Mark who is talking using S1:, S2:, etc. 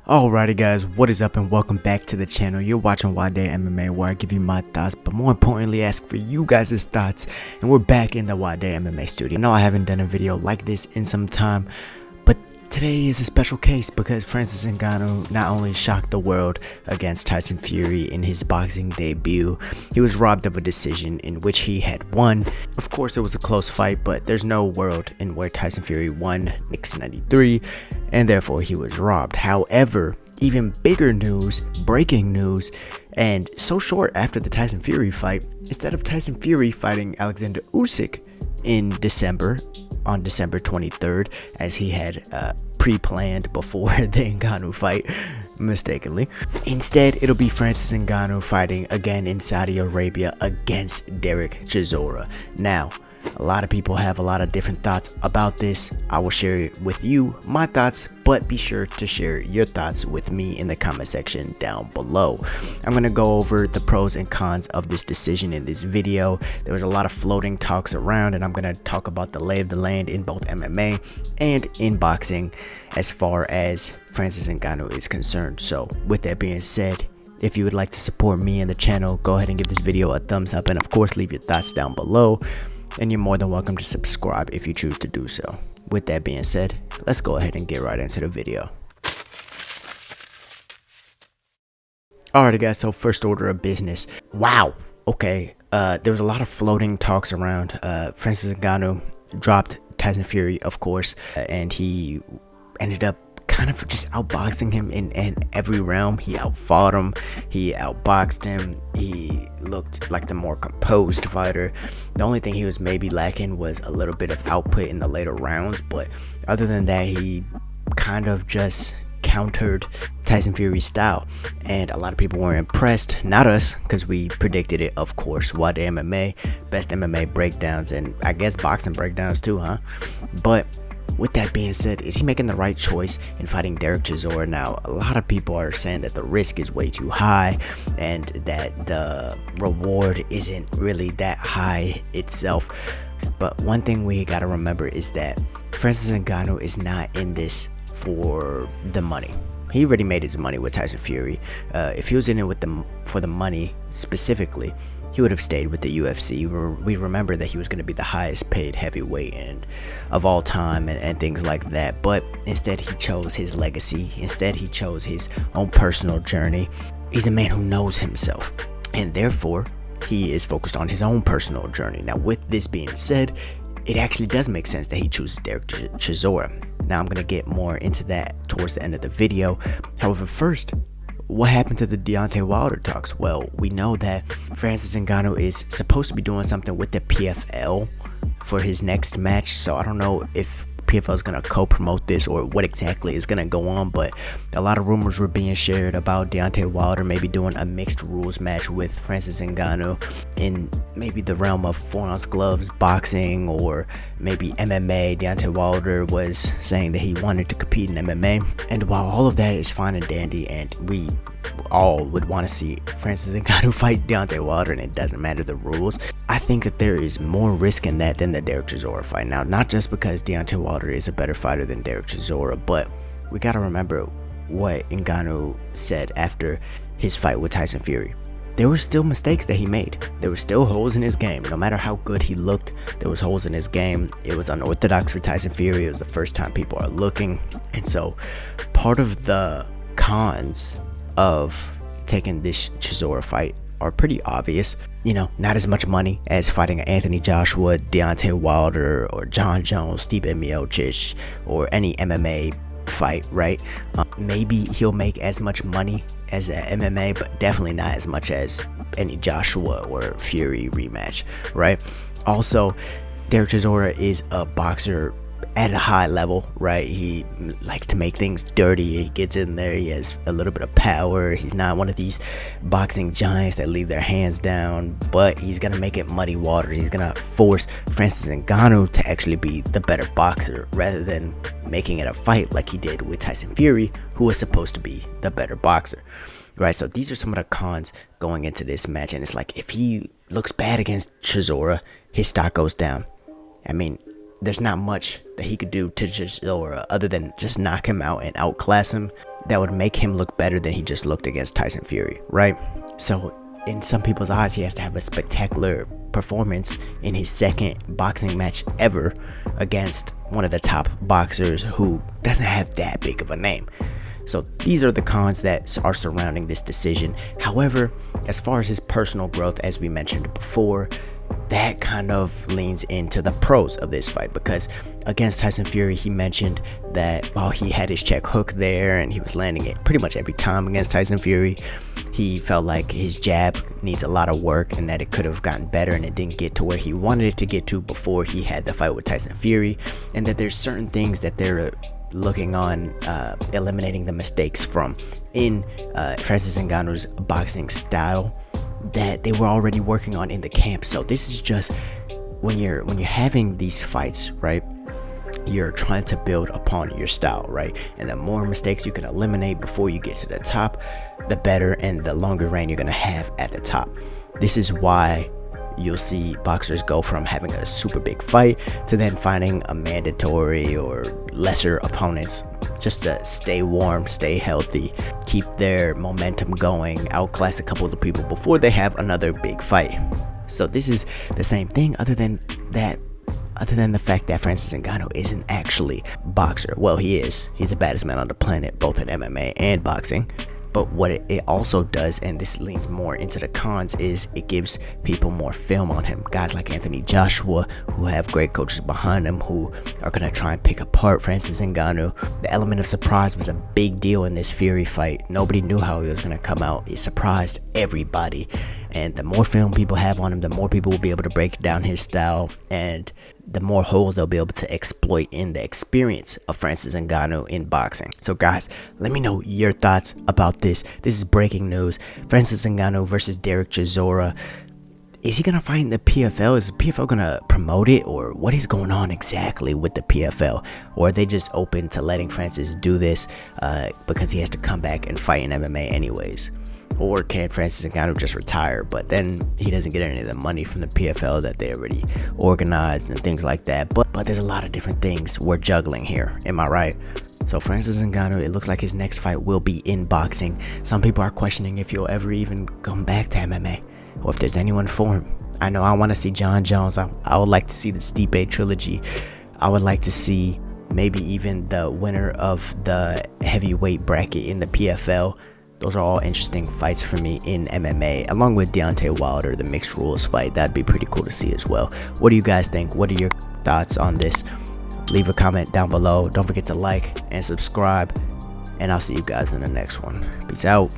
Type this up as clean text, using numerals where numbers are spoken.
S1: Alrighty guys, what is up and welcome back to the channel. You're watching Nwadei MMA, where I give you my thoughts, but more importantly ask for you guys' thoughts. And we're back in the Nwadei MMA studio. I know I haven't done a video like this in some time, but today is a special case because Francis Ngannou not only shocked the world against Tyson Fury in his boxing debut, he was robbed of a decision in which he had won. Of course it was a close fight, but there's no world in where Tyson Fury won Knicks 93, and therefore he was robbed. However, even bigger news, breaking news, and so short after the Tyson Fury fight, instead of Tyson Fury fighting Alexander Usyk in December, on December 23rd, as he had pre-planned before the Ngannou fight, mistakenly. Instead, it'll be Francis Ngannou fighting again in Saudi Arabia against Derek Chisora. Now, a lot of people have a lot of different thoughts about this. I will share with you my thoughts, but be sure to share your thoughts with me in the comment section down below. I'm going to go over the pros and cons of this decision in this video. There was a lot of floating talks around, and I'm going to talk about the lay of the land in both MMA and in boxing as far as Francis Ngannou is concerned. So with that being said, if you would like to support me and the channel, go ahead and give this video a thumbs up, and of course leave your thoughts down below. And you're more than welcome to subscribe if you choose to do so. With that being said, let's go ahead and get right into the video. Alrighty guys, so first order of business. Wow, okay, there was a lot of floating talks around. Francis Ngannou dropped Tyson Fury, of course, and he ended up kind of just outboxing him in every realm. He outfought him, he outboxed him, he looked like the more composed fighter. The only thing he was maybe lacking was a little bit of output in the later rounds, but other than that, he kind of just countered Tyson Fury's style, and a lot of people were impressed. Not us, because we predicted it, of course. Nwadei MMA, best MMA breakdowns, and I guess boxing breakdowns too, huh? But with that being said, is he making the right choice in fighting Derek Chisora? Now, a lot of people are saying that the risk is way too high and that the reward isn't really that high itself. But one thing we gotta remember is that Francis Ngannou is not in this for the money. He already made his money with Tyson Fury. If he was in it for the money specifically, he would have stayed with the UFC. We remember that he was going to be the highest paid heavyweight of all time and things like that. But instead, he chose his legacy. Instead, he chose his own personal journey. He's a man who knows himself, and therefore, he is focused on his own personal journey. Now, with this being said, it actually does make sense that he chooses Derek Chisora. Now, I'm going to get more into that towards the end of the video. However, first, what happened to the Deontay Wilder talks? Well, we know that Francis Ngannou is supposed to be doing something with the PFL for his next match, so I don't know if PFL is going to co-promote this or what exactly is going to go on, but a lot of rumors were being shared about Deontay Wilder maybe doing a mixed rules match with Francis Ngannou in maybe the realm of 4-ounce gloves, boxing, or maybe MMA. Deontay Wilder was saying that he wanted to compete in MMA, and while all of that is fine and dandy, and we all would want to see Francis Ngannou fight Deontay Wilder, and it doesn't matter the rules, I think that there is more risk in that than the Derek Chisora fight. Now, not just because Deontay Wilder is a better fighter than Derek Chisora, but we gotta remember what Ngannou said after his fight with Tyson Fury. There were still mistakes that he made. There were still holes in his game. No matter how good he looked, there was holes in his game. It was unorthodox for Tyson Fury. It was the first time people are looking, and so part of the cons of taking this Chisora fight are pretty obvious. You know, not as much money as fighting Anthony Joshua, Deontay Wilder, or John Jones, Stipe Miocic, or any MMA fight, right? Maybe he'll make as much money as an MMA, but definitely not as much as any Joshua or Fury rematch, right? Also, Derek Chisora is a boxer at a high level, right? He likes to make things dirty. He gets in there, he has a little bit of power. He's not one of these boxing giants that leave their hands down, but he's gonna make it muddy water. He's gonna force Francis Ngannou to actually be the better boxer rather than making it a fight like he did with Tyson Fury, who was supposed to be the better boxer, right? So these are some of the cons going into this match, and it's like if he looks bad against Chisora, his stock goes down. I mean, there's not much that he could do to Chisora other than just knock him out and outclass him. that would make him look better than he just looked against Tyson Fury, right? So in some people's eyes, he has to have a spectacular performance in his second boxing match ever against one of the top boxers who doesn't have that big of a name. So these are the cons that are surrounding this decision. However, as far as his personal growth, as we mentioned before, that kind of leans into the pros of this fight, because against Tyson Fury, he mentioned that while he had his check hook there and he was landing it pretty much every time against Tyson Fury, he felt like his jab needs a lot of work and that it could have gotten better and it didn't get to where he wanted it to get to before he had the fight with Tyson Fury, and that there's certain things that they're looking on eliminating the mistakes from in Francis Ngannou's boxing style that they were already working on in the camp. So this is just when you're having these fights, right? You're trying to build upon your style, right? And the more mistakes you can eliminate before you get to the top, the better and the longer reign you're gonna have at the top. This is why you'll see boxers go from having a super big fight to then finding a mandatory or lesser opponents just to stay warm, stay healthy, keep their momentum going, outclass a couple of the people before they have another big fight. So this is the same thing, other than the fact that Francis Ngannou isn't actually a boxer. Well, he is. He's the baddest man on the planet, both in MMA and boxing. But what it also does, and this leans more into the cons, is it gives people more film on him. Guys like Anthony Joshua, who have great coaches behind them, who are going to try and pick apart Francis Ngannou. The element of surprise was a big deal in this Fury fight. Nobody knew how he was going to come out. It surprised everybody. And the more film people have on him, the more people will be able to break down his style, and the more holes they'll be able to exploit in the experience of Francis Ngannou in boxing. So guys, let me know your thoughts about this. This is breaking news. Francis Ngannou versus Derek Chisora. Is he going to fight in the PFL? Is the PFL going to promote it? Or what is going on exactly with the PFL? Or are they just open to letting Francis do this because he has to come back and fight in MMA anyways? Or can Francis Ngannou just retire, but then he doesn't get any of the money from the PFL that they already organized and things like that? But there's a lot of different things we're juggling here. Am I right? So Francis Ngannou, it looks like his next fight will be in boxing. Some people are questioning if he'll ever even come back to MMA, or if there's anyone for him. I know I want to see John Jones. I would like to see the Stipe trilogy. I would like to see maybe even the winner of the heavyweight bracket in the PFL. Those are all interesting fights for me in MMA, along with Deontay Wilder, the mixed rules fight. That'd be pretty cool to see as well. What do you guys think? What are your thoughts on this? Leave a comment down below. Don't forget to like and subscribe, and I'll see you guys in the next one. Peace out.